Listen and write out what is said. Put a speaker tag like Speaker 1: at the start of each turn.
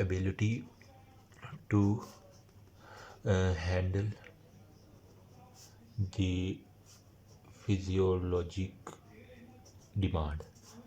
Speaker 1: ability to handle the physiologic demand.